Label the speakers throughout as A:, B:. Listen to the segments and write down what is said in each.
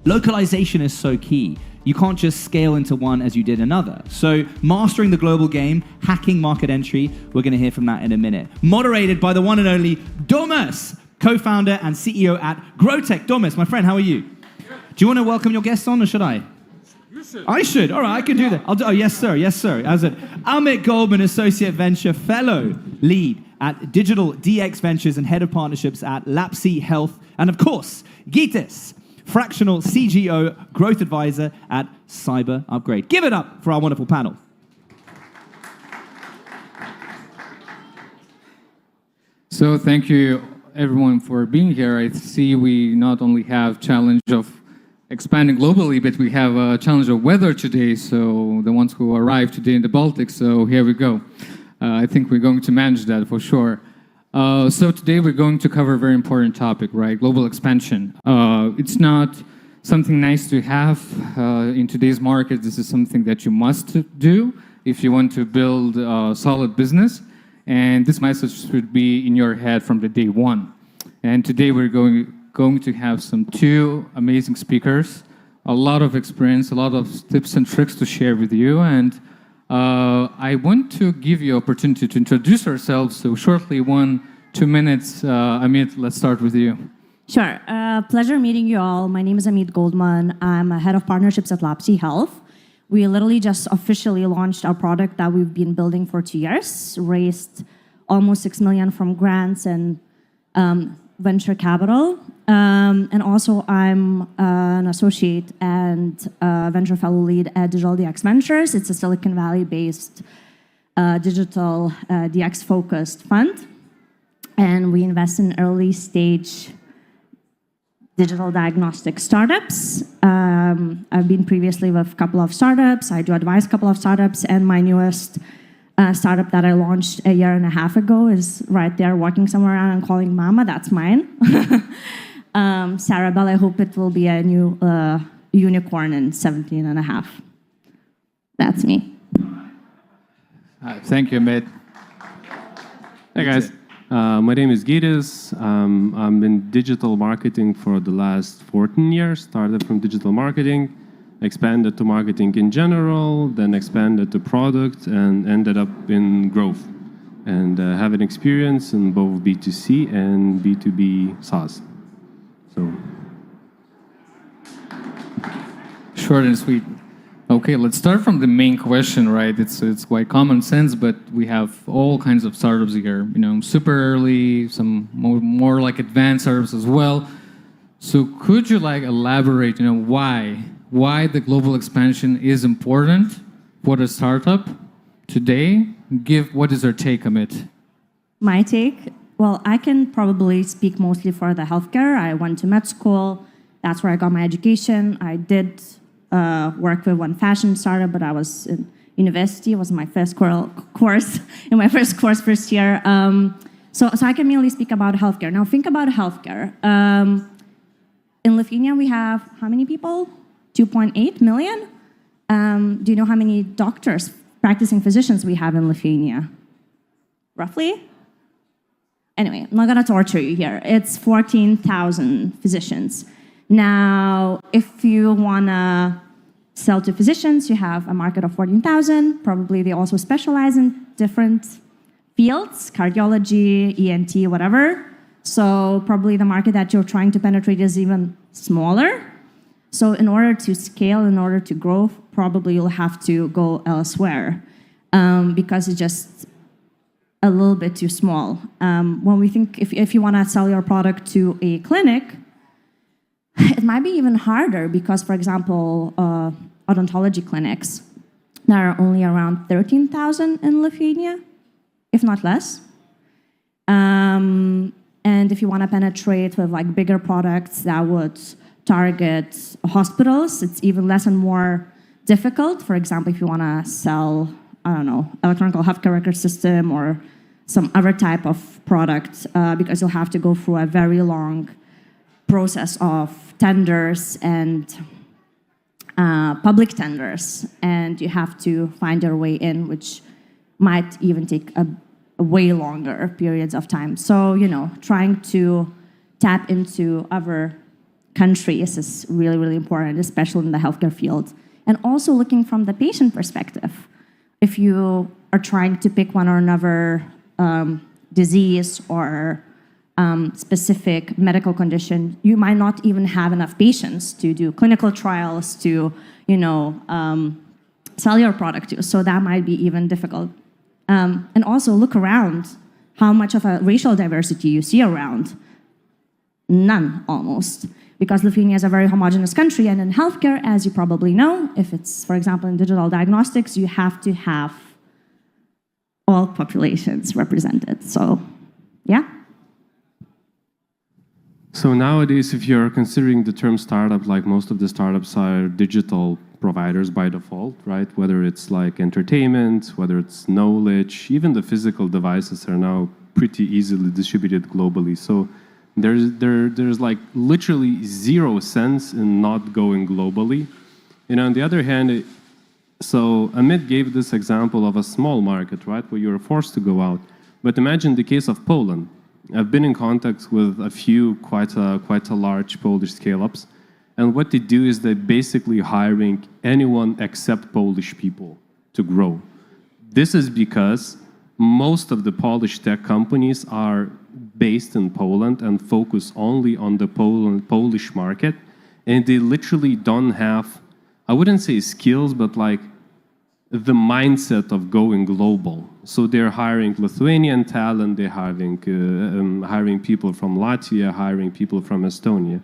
A: localization is so key. You can't just scale into one as you did another. So mastering the global game, hacking market entry, we're going to hear from that in a minute. Moderated by the one and only Domus, co-founder and CEO at Growtech. Domus, my friend, how are you? Do you want to welcome your guests on, or should I?
B: You should.
A: I should. All right, I can do that. I'll do. Oh, yes, sir. Yes, sir. As it. Amit Goldman, Associate Venture Fellow, Lead at Digital DX Ventures and Head of Partnerships at Lapsy Health. And of course, Gytis, Fractional CGO Growth Advisor at Cyber Upgrade. Give it up for our wonderful panel.
B: So thank you, everyone, for being here. I see we not only have challenge of expanding globally, but we have a challenge of weather today. So the ones who arrived today in the Baltic, so here we go. I think we're going to manage that for sure. So today we're going to cover a very important topic, right? Global expansion. It's not something nice to have in today's market. This is something that you must do if you want to build a solid business. And this message should be in your head from the day one. And today we're going to have two amazing speakers, a lot of experience, a lot of tips and tricks to share with you. And I want to give you opportunity to introduce ourselves. So shortly, 1-2 minutes. Amit, let's start with you.
C: Sure. Pleasure meeting you all. My name is Amit Goldman. I'm a head of partnerships at Lapsy Health. We literally just officially launched our product that we've been building for 2 years, raised almost $6 million from grants and venture capital. And also I'm an associate and venture fellow lead at Digital DX Ventures. It's a Silicon Valley-based digital DX-focused fund. And we invest in early stage digital diagnostic startups. I've been previously with a couple of startups. I do advise a couple of startups, and my newest startup that I launched a year and a half ago is right there walking somewhere around and calling mama. That's mine. Sarabelle, I hope it will be a new unicorn in 17 and a half. That's me.
B: Thank you, Amit.
D: Hey guys, my name is Gytis. I'm in digital marketing for the last 14 years. Started from digital marketing, expanded to marketing in general, then expanded to product, and ended up in growth. And have an experience in both B2C and B2B SaaS. So,
B: short and sweet. Okay, let's start from the main question, right? It's quite common sense, but we have all kinds of startups here. You know, super early, some more like advanced startups as well. So could you elaborate? You know, why the global expansion is important for the startup today? What is your take, Amit?
C: My take? Well, I can probably speak mostly for the healthcare. I went to med school. That's where I got my education. I did work with one fashion startup, but I was in university. It was my first course, in my first year. So I can mainly speak about healthcare. Now think about healthcare. In Lithuania, we have how many people? 2.8 million? Do you know how many doctors, practicing physicians we have in Lithuania? Roughly? Anyway, I'm not going to torture you here. It's 14,000 physicians. Now, if you want to sell to physicians, you have a market of 14,000. Probably they also specialize in different fields, cardiology, ENT, whatever. So probably the market that you're trying to penetrate is even smaller. So in order to scale, in order to grow, probably you'll have to go elsewhere because it's just a little bit too small. When we think, if you want to sell your product to a clinic, it might be even harder because, for example, odontology clinics, there are only around 13,000 in Lithuania, if not less. And if you want to penetrate with bigger products that would target hospitals, it's even less and more difficult. For example, if you want to sell, I don't know, electronic healthcare record system or some other type of product, because you'll have to go through a very long process of tenders and public tenders, and you have to find your way in, which might even take a way longer periods of time. So, trying to tap into other countries is really, really important, especially in the healthcare field. And also looking from the patient perspective. If you are trying to pick one or another disease or specific medical condition, you might not even have enough patients to do clinical trials to, sell your product to. So that might be even difficult. And also look around how much of a racial diversity you see around. None, almost. Because Lithuania is a very homogeneous country, and in healthcare, as you probably know, if it's, for example, in digital diagnostics, you have to have all populations represented. So, yeah.
D: So nowadays, if you're considering the term startup, like most of the startups are digital providers by default, right? Whether it's like entertainment, whether it's knowledge, even the physical devices are now pretty easily distributed globally. So there's like literally zero sense in not going globally. And on the other hand, so Amit gave this example of a small market, right, where you're forced to go out. But imagine the case of Poland. I've been in contact with a few quite a large Polish scale-ups, and what they do is they're basically hiring anyone except Polish people to grow. This is because most of the Polish tech companies are based in Poland and focus only on the Polish market, and they literally don't have, I wouldn't say skills, but like the mindset of going global. So they're hiring Lithuanian talent, they're hiring people from Latvia, hiring people from Estonia.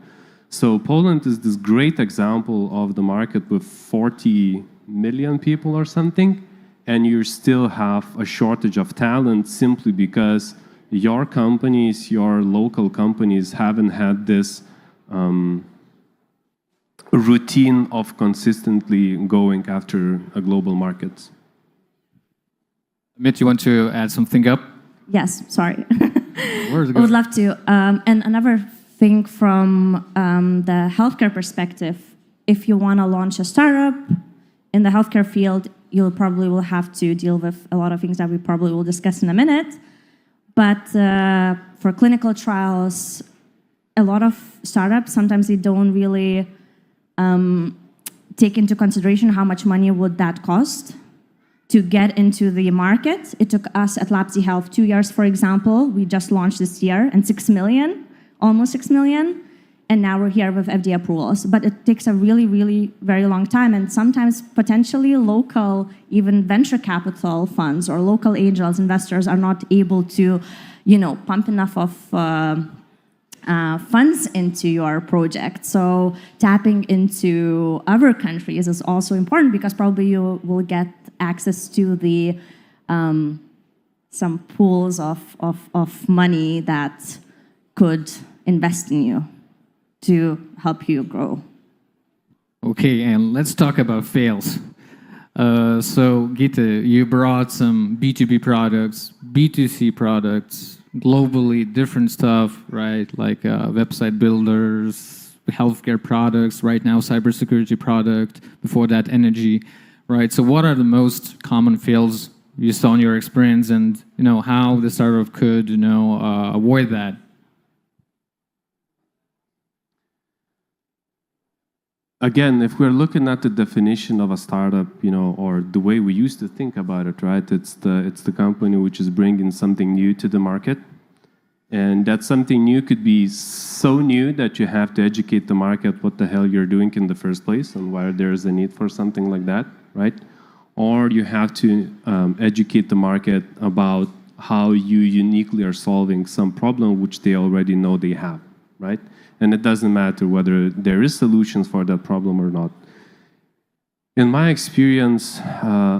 D: So Poland is this great example of the market with 40 million people or something, and you still have a shortage of talent simply because your companies, your local companies haven't had this routine of consistently going after a global market.
B: Amit, you want to add something up?
C: Yes, sorry.
B: Where's it
C: I would
B: going?
C: love to. And another thing from the healthcare perspective, if you want to launch a startup in the healthcare field, you probably will have to deal with a lot of things that we probably will discuss in a minute. But for clinical trials, a lot of startups, sometimes they don't really take into consideration how much money would that cost to get into the market. It took us at Lapsi Health 2 years, for example. We just launched this year, and 6 million, almost 6 million. And now we're here with FDA approvals. But it takes a really, really very long time. And sometimes potentially local, even venture capital funds or local angels, investors are not able to, pump enough of funds into your project. So tapping into other countries is also important because probably you will get access to the some pools of money that could invest in you to help you grow.
B: Okay, and let's talk about fails. So, Gita, you brought some B2B products, B2C products, globally different stuff, right? Like website builders, healthcare products, right now cybersecurity product, before that energy, right? So what are the most common fails you saw in your experience, and how the startup could avoid that?
D: Again, if we're looking at the definition of a startup, or the way we used to think about it, right? It's the company which is bringing something new to the market, and that something new could be so new that you have to educate the market what the hell you're doing in the first place and why there's a need for something like that, right? Or you have to educate the market about how you uniquely are solving some problem which they already know they have, right? And it doesn't matter whether there is solutions for that problem or not. In my experience,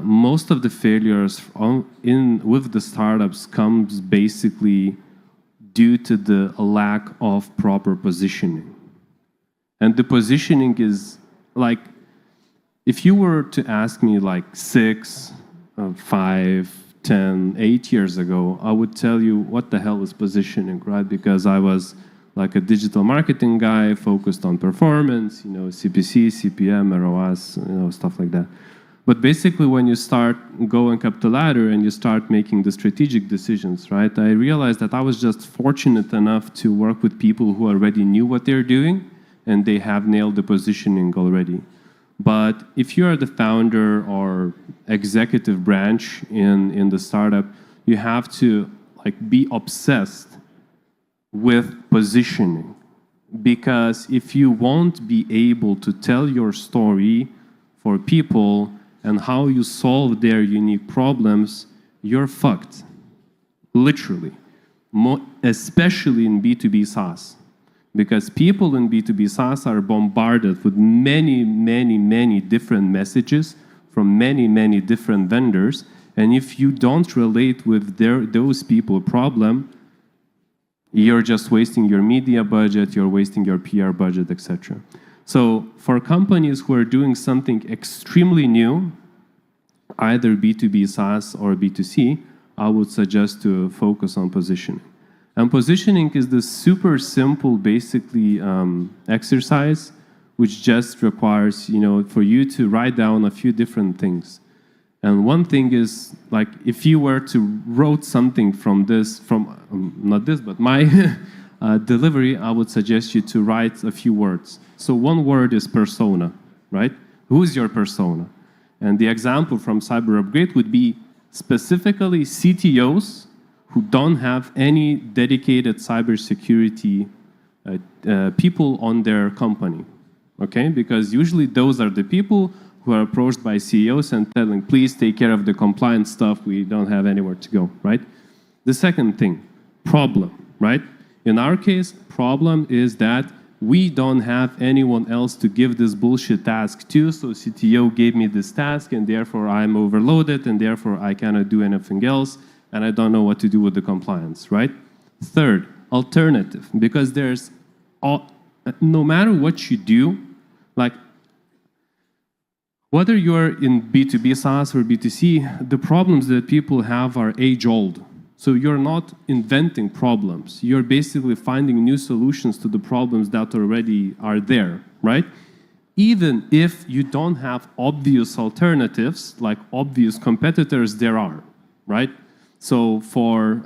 D: most of the failures with the startups comes basically due to the lack of proper positioning. And the positioning is like, if you were to ask me like 6, 5, 10, 8 years ago, I would tell you what the hell is positioning, right? Because I was like a digital marketing guy focused on performance, CPC, CPM, ROAS, stuff like that. But basically, when you start going up the ladder and you start making the strategic decisions, right? I realized that I was just fortunate enough to work with people who already knew what they're doing, and they have nailed the positioning already. But if you are the founder or executive branch in the startup, you have to be obsessed with positioning. Because if you won't be able to tell your story for people and how you solve their unique problems, you're fucked. Literally. Especially in B2B SaaS. Because people in B2B SaaS are bombarded with many, many, many different messages from many, many different vendors. And if you don't relate with those people's problem, you're just wasting your media budget, you're wasting your PR budget, etc. So for companies who are doing something extremely new, either B2B SaaS or B2C, I would suggest to focus on positioning. And positioning is this super simple, basically, exercise, which just requires, for you to write down a few different things. And one thing is, if you were to wrote something from not this, but my delivery, I would suggest you to write a few words. So one word is persona, right? Who is your persona? And the example from Cyber Upgrade would be specifically CTOs who don't have any dedicated cybersecurity people on their company, okay? Because usually those are the people who are approached by CEOs and telling, please take care of the compliance stuff, we don't have anywhere to go, right? The second thing, problem, right? In our case, problem is that we don't have anyone else to give this bullshit task to, so CTO gave me this task, and therefore I'm overloaded, and therefore I cannot do anything else, and I don't know what to do with the compliance, right? Third, alternative, because there's, no matter what you do, whether you're in B2B SaaS or B2C, the problems that people have are age-old. So you're not inventing problems. You're basically finding new solutions to the problems that already are there, right? Even if you don't have obvious alternatives, like obvious competitors, there are, right? So for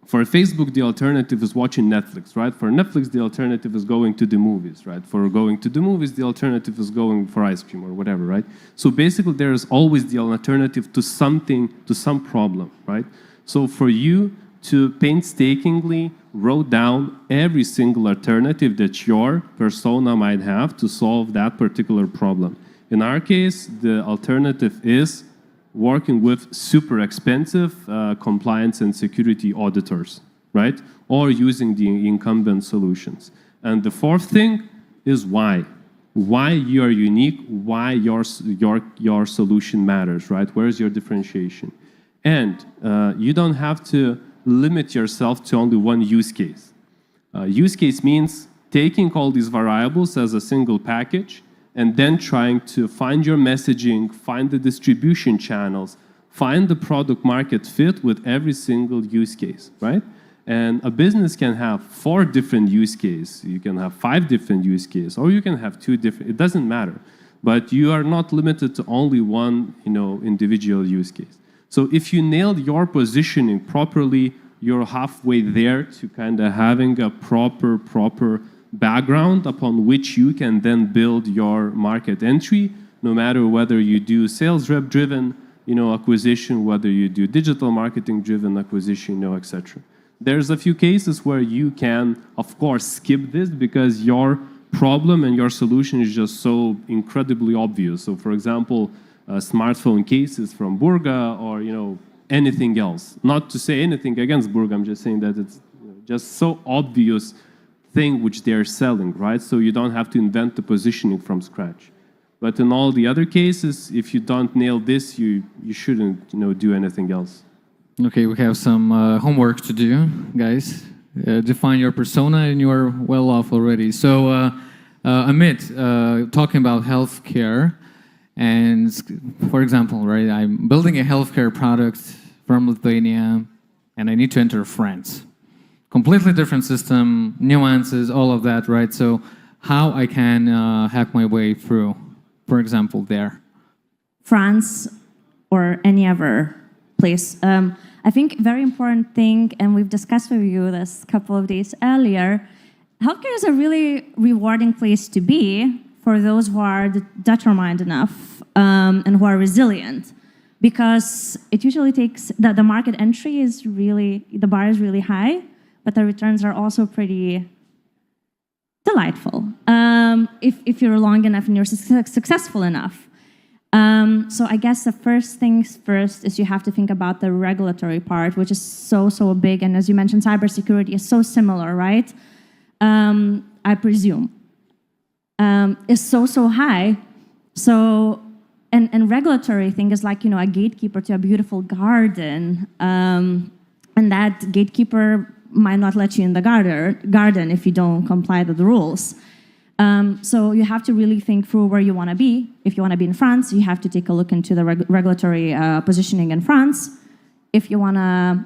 D: Facebook, the alternative is watching Netflix, right? For Netflix, the alternative is going to the movies, right? For going to the movies, the alternative is going for ice cream or whatever, right? So basically, there is always the alternative to something, to some problem, right? So for you to painstakingly wrote down every single alternative that your persona might have to solve that particular problem. In our case, the alternative is working with super expensive compliance and security auditors, right? Or using the incumbent solutions. And the fourth thing is why. Why you are unique, why your solution matters, right? Where's your differentiation? And you don't have to limit yourself to only one use case. Use case means taking all these variables as a single package and then trying to find your messaging, find the distribution channels, find the product market fit with every single use case, right? And a business can have 4 different use cases, you can have 5 different use cases, or you can have 2 different, it doesn't matter. But you are not limited to only one, individual use case. So if you nailed your positioning properly, you're halfway there to kind of having a proper background upon which you can then build your market entry, no matter whether you do sales rep driven, acquisition, whether you do digital marketing driven acquisition, etc. There's a few cases where you can, of course, skip this because your problem and your solution is just so incredibly obvious. So, for example, smartphone cases from Burga or anything else. Not to say anything against Burga, I'm just saying that it's just so obvious thing which they're selling, right? So you don't have to invent the positioning from scratch. But in all the other cases, if you don't nail this, you shouldn't do anything else.
B: Okay, we have some homework to do, guys. Define your persona, and you are well off already. So, Amit, talking about healthcare, and for example, right, I'm building a healthcare product from Lithuania, and I need to enter France. Completely different system, nuances, all of that, right? So, how I can hack my way through, for example, there?
C: France or any other place. I think very important thing, and we've discussed with you this couple of days earlier, healthcare is a really rewarding place to be for those who are determined enough and who are resilient, because it usually takes, the market entry is really, the bar is really high, but the returns are also pretty delightful if you're long enough and you're successful enough. So I guess the first things first is you have to think about the regulatory part, which is so big. And as you mentioned, cybersecurity is so similar, right? I presume. Is so high. So, and regulatory thing is like, a gatekeeper to a beautiful garden. And that gatekeeper might not let you in the garden if you don't comply with the rules. So you have to really think through where you want to be. If you want to be in France, you have to take a look into the regulatory positioning in France. If you want to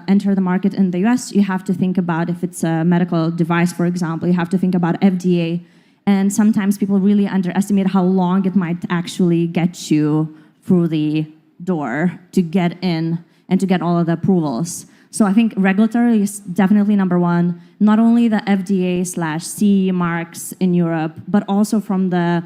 C: enter the market in the US, you have to think about if it's a medical device, for example, you have to think about FDA. And sometimes people really underestimate how long it might actually get you through the door to get in and to get all of the approvals. So I think regulatory is definitely number one, not only the FDA/CE marks in Europe, but also from the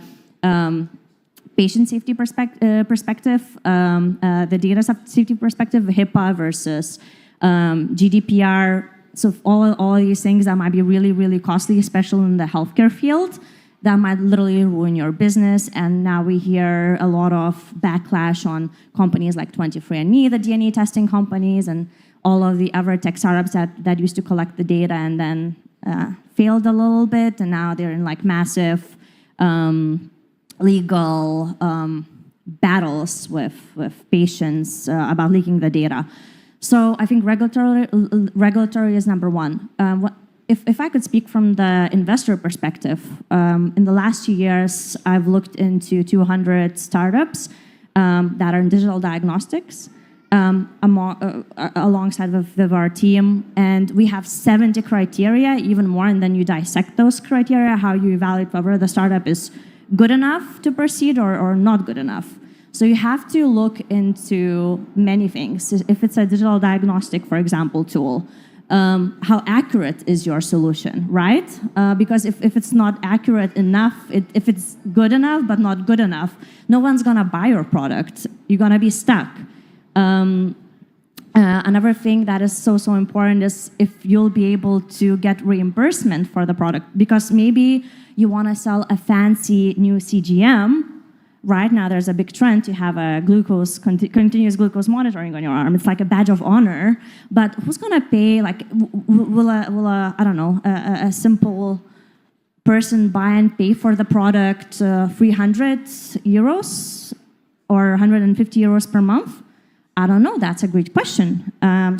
C: patient safety perspective, the data safety perspective, HIPAA versus GDPR. So all these things that might be really costly, especially in the healthcare field, that might literally ruin your business. And now we hear a lot of backlash on companies like 23andMe, the DNA testing companies, and all of the other tech startups that used to collect the data and then failed a little bit, and now they're in like massive legal battles with patients about leaking the data. So I think regulatory is number one. If I could speak from the investor perspective, in the last 2 years, I've looked into 200 startups that are in digital diagnostics. Alongside with our team, and we have 70 criteria, even more, and then you dissect those criteria, how you evaluate whether the startup is good enough to proceed or not good enough. So you have to look into many things. If it's a digital diagnostic, for example, tool, how accurate is your solution, right? Because if it's not accurate enough, if it's good enough but not good enough, no one's gonna buy your product. You're gonna be stuck. Another thing that is so important is if you'll be able to get reimbursement for the product, because maybe you want to sell a fancy new CGM. Right now there's a big trend to have a continuous glucose monitoring on your arm. It's like a badge of honor, but who's going to pay? Like, will I don't know, a simple person buy and pay for the product 300 euros or 150 euros per month? I don't know. That's a great question.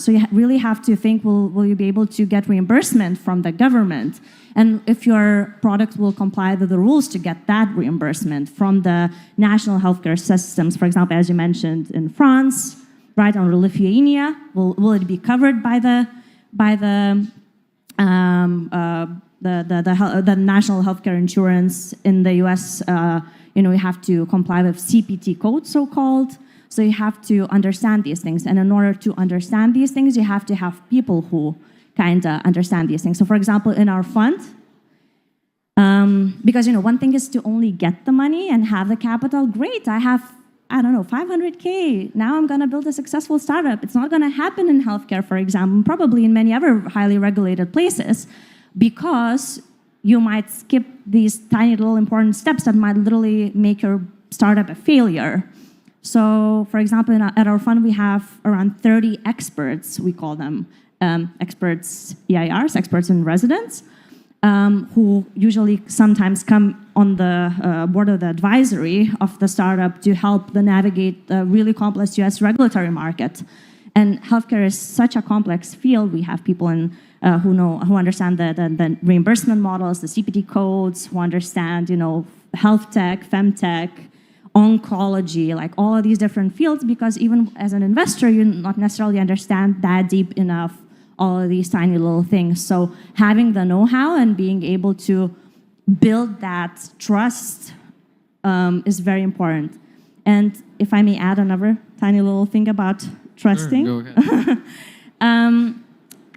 C: So you really have to think, will you be able to get reimbursement from the government? And if your product will comply with the rules to get that reimbursement from the national healthcare systems, for example, as you mentioned in France, right, or Lithuania, will it be covered by the national healthcare insurance? In the US, you have to comply with CPT code, so-called. So you have to understand these things. And in order to understand these things, you have to have people who kind of understand these things. So for example, in our fund, because one thing is to only get the money and have the capital. Great, I have, I don't know, 500K. Now I'm gonna build a successful startup. It's not gonna happen in healthcare, for example, probably in many other highly regulated places, because you might skip these tiny little important steps that might literally make your startup a failure. So, for example, at our fund, we have around 30 experts, we call them experts, EIRs, experts in residence, who usually sometimes come on the board of the advisory of the startup to help them navigate the really complex US regulatory market. And healthcare is such a complex field. We have people who understand the reimbursement models, the CPT codes, who understand, health tech, femtech, oncology, like all of these different fields, because even as an investor, you not necessarily understand that deep enough all of these tiny little things. So having the know-how and being able to build that trust is very important. And if I may add another tiny little thing about trusting.
B: Sure, go ahead.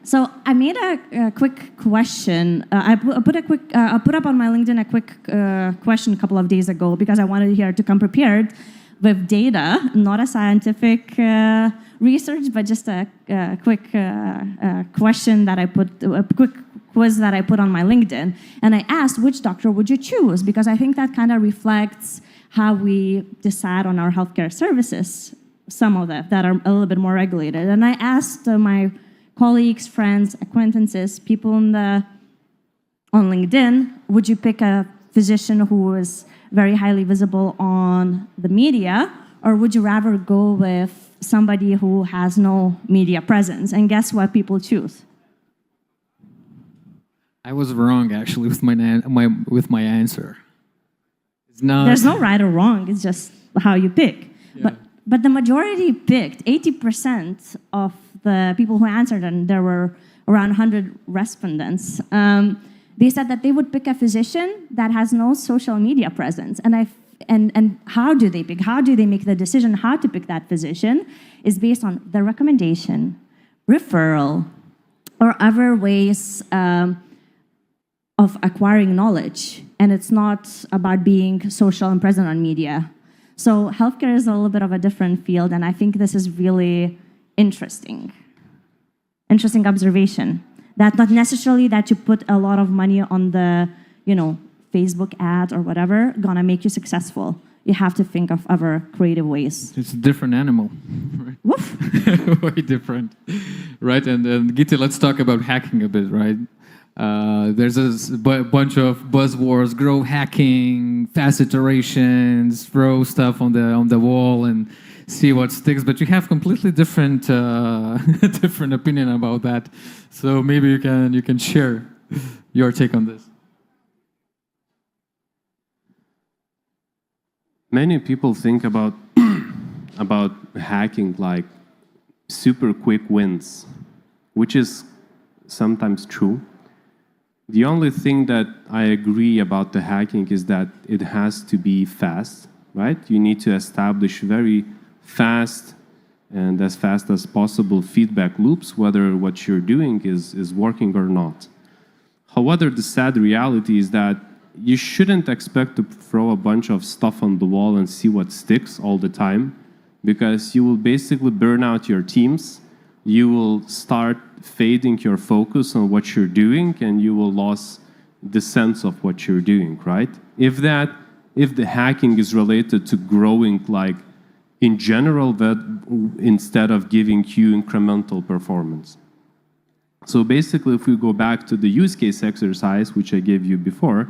C: So I made a quick question. I put up on my LinkedIn a quick question a couple of days ago because I wanted here to come prepared with data, not a scientific research, but just a quick question that I put, a quick quiz that I put on my LinkedIn. And I asked, which doctor would you choose? Because I think that kind of reflects how we decide on our healthcare services, some of that are a little bit more regulated. And I asked my colleagues, friends, acquaintances, people on LinkedIn, would you pick a physician who is very highly visible on the media, or would you rather go with somebody who has no media presence? And guess what people choose?
B: I was wrong actually with my answer. It's not.
C: There's no right or wrong. It's just how you pick.
B: Yeah.
C: But the majority picked 80% of the people who answered, and there were around 100 respondents. They said that they would pick a physician that has no social media presence. And how do they pick? How do they make the decision how to pick that physician is based on the recommendation, referral, or other ways of acquiring knowledge. And it's not about being social and present on media. So healthcare is a little bit of a different field, and I think this is really interesting. Interesting observation. That not necessarily that you put a lot of money on the, Facebook ad or whatever, gonna make you successful. You have to think of other creative ways.
B: It's a different animal, right?
C: Woof.
B: Way different, right? And Gytis, let's talk about hacking a bit, right? There's a bunch of buzzwords: grow hacking, fast iterations, throw stuff on the wall, and see what sticks. But you have completely different different opinion about that. So maybe you can share your take on this.
D: Many people think about about hacking like super quick wins, which is sometimes true. The only thing that I agree about the hacking is that it has to be fast, right? You need to establish very fast and as fast as possible feedback loops, whether what you're doing is working or not. However, the sad reality is that you shouldn't expect to throw a bunch of stuff on the wall and see what sticks all the time, because you will basically burn out your teams. You will start fading your focus on what you're doing, and you will lose the sense of what you're doing, right? If the hacking is related to growing like in general, that instead of giving you incremental performance. So basically, if we go back to the use case exercise, which I gave you before,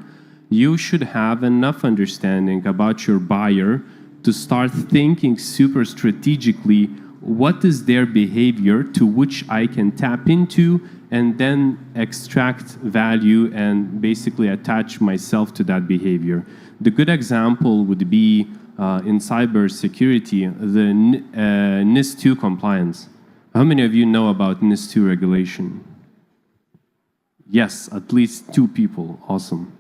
D: you should have enough understanding about your buyer to start thinking super strategically, what is their behavior to which I can tap into and then extract value and basically attach myself to that behavior. The good example would be in cybersecurity, the NIS2 compliance. How many of you know about NIS2 regulation? Yes, at least 2 people. Awesome.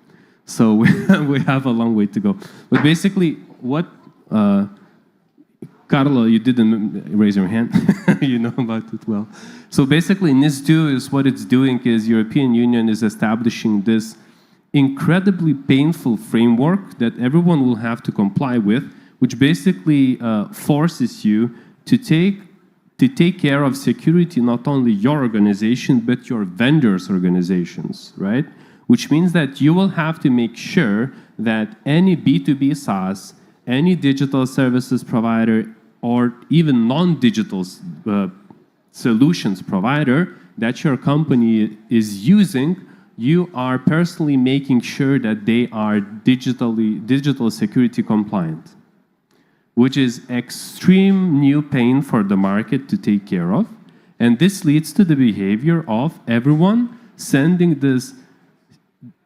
D: So we have a long way to go. But basically, what Carlo, you didn't raise your hand. You know about it well. So basically, NIS2 is what it's doing is European Union is establishing this incredibly painful framework that everyone will have to comply with, which basically forces you to take care of security, not only your organization, but your vendors' organizations, right? Which means that you will have to make sure that any B2B SaaS, any digital services provider, or even non-digital solutions provider that your company is using, you are personally making sure that they are digital security compliant, which is extreme new pain for the market to take care of. And this leads to the behavior of everyone sending this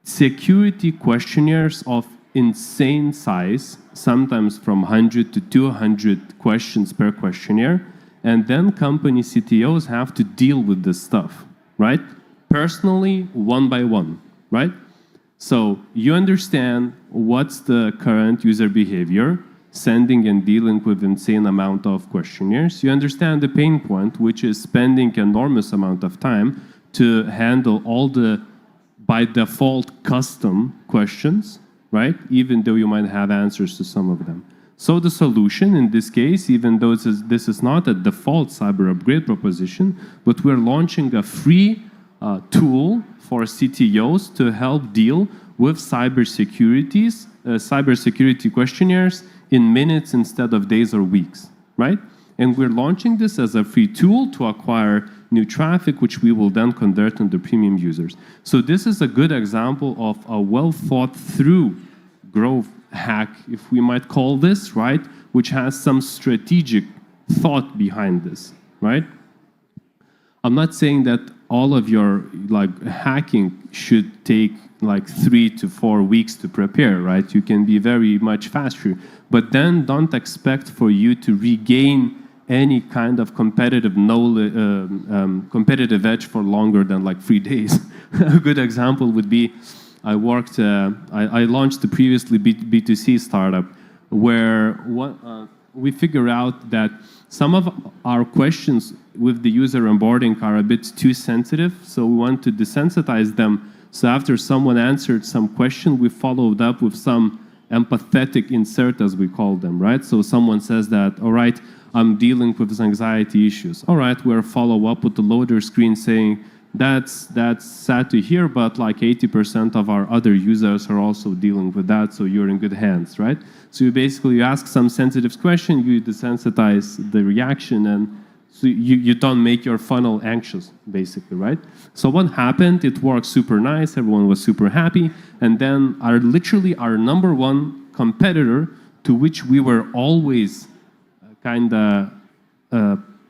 D: security questionnaires of insane size, sometimes from 100 to 200 questions per questionnaire, and then company CTOs have to deal with this stuff, right? Personally, one by one, right? So you understand what's the current user behavior, sending and dealing with insane amount of questionnaires. You understand the pain point, which is spending enormous amount of time to handle all the, by default, custom questions, right? Even though you might have answers to some of them. So the solution in this case, even though this is not a default cyber upgrade proposition, but we're launching a free tool for CTOs to help deal with cybersecurity questionnaires in minutes instead of days or weeks, right? And we're launching this as a free tool to acquire new traffic, which we will then convert into premium users. So this is a good example of a well thought through growth hack, if we might call this, right? Which has some strategic thought behind this, right? I'm not saying that all of your hacking should take 3 to 4 weeks to prepare, right? You can be very much faster, but then don't expect for you to regain any kind of competitive competitive edge for longer than 3 days. A good example would be I launched the previously B2C startup where we figure out that some of our questions with the user onboarding are a bit too sensitive, so we want to desensitize them. So after someone answered some question, we followed up with some empathetic insert, as we call them, right? So someone says that, all right, I'm dealing with anxiety issues. All right, we'll follow up with the loader screen saying, that's sad to hear, but 80% of our other users are also dealing with that, so you're in good hands, right? So you ask some sensitive question, you desensitize the reaction, and so you don't make your funnel anxious, basically, right? So what happened? It worked super nice, everyone was super happy, and then literally our number one competitor, to which we were always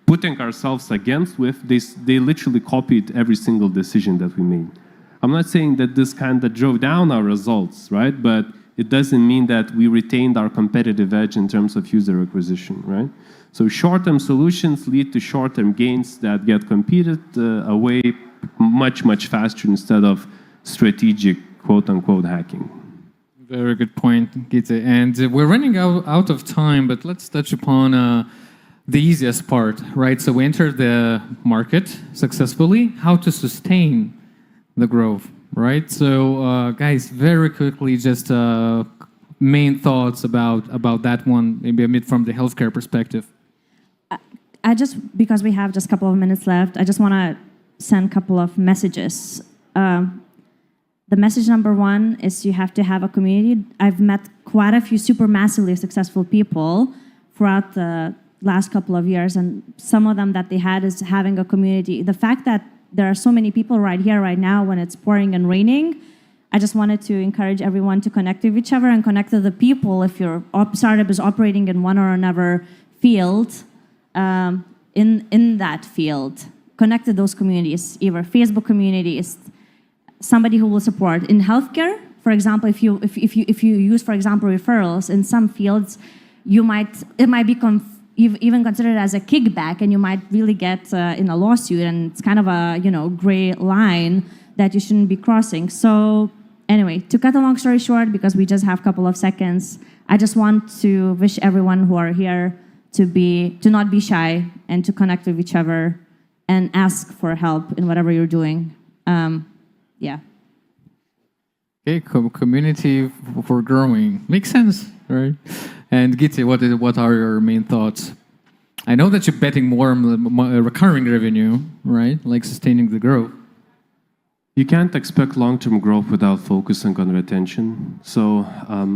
D: putting ourselves against with, they literally copied every single decision that we made. I'm not saying that this drove down our results, right? But it doesn't mean that we retained our competitive edge in terms of user acquisition, right? So short-term solutions lead to short-term gains that get competed away much, much faster instead of strategic, quote-unquote, hacking.
B: Very good point, Gytis. And we're running out of time, but let's touch upon the easiest part, right? So we entered the market successfully. How to sustain the growth, right? So guys, very quickly, just main thoughts about that one, maybe Amit from the healthcare perspective.
C: Because we have just a couple of minutes left, I just want to send a couple of messages. The message number one is you have to have a community. I've met quite a few super massively successful people throughout the last couple of years, and some of them that they had is having a community. The fact that there are so many people right here, right now, when it's pouring and raining, I just wanted to encourage everyone to connect with each other and connect to the people. If your startup is operating in one or another field, in that field, connect to those communities, either Facebook communities, somebody who will support. In healthcare, for example, if you use, for example, referrals in some fields, it might be even considered as a kickback, and you might really get in a lawsuit, and it's kind of a gray line that you shouldn't be crossing. So anyway, to cut a long story short, because we just have a couple of seconds, I just want to wish everyone who are here to not be shy and to connect with each other and ask for help in whatever you're doing. Yeah.
B: Okay, community for growing makes sense, right? And Gytis, what are your main thoughts? I know that you're betting more on the recurring revenue, right? Like sustaining the growth.
D: You can't expect long-term growth without focusing on retention. So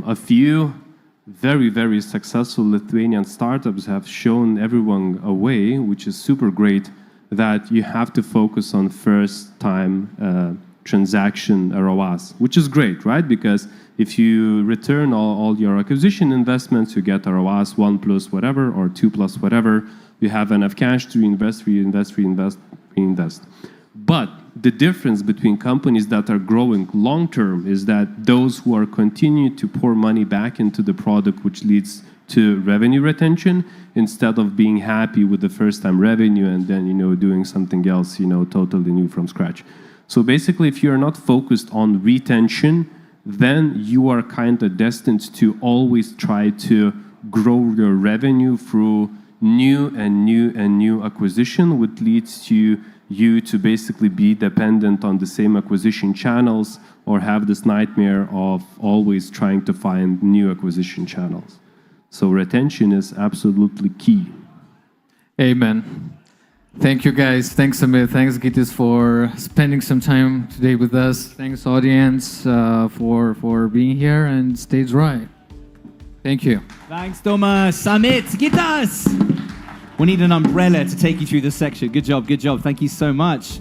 D: a few very, very successful Lithuanian startups have shown everyone a way, which is super great, that you have to focus on first-time transaction ROAS, which is great, right? Because if you return all your acquisition investments, you get ROAS 1 plus whatever or 2 plus whatever. You have enough cash to reinvest. But the difference between companies that are growing long-term is that those who are continuing to pour money back into the product, which leads to revenue retention, instead of being happy with the first-time revenue and then doing something else totally new from scratch. So basically, if you're not focused on retention, then you are kind of destined to always try to grow your revenue through new acquisition, which leads to you to basically be dependent on the same acquisition channels or have this nightmare of always trying to find new acquisition channels. So retention is absolutely key.
B: Amen. Thank you, guys. Thanks, Amit. Thanks, Gytis, for spending some time today with us. Thanks, audience, for being here, and stage right. Thank you.
A: Thanks, Thomas. Amit, Gytis. We need an umbrella to take you through this section. Good job, good job. Thank you so much.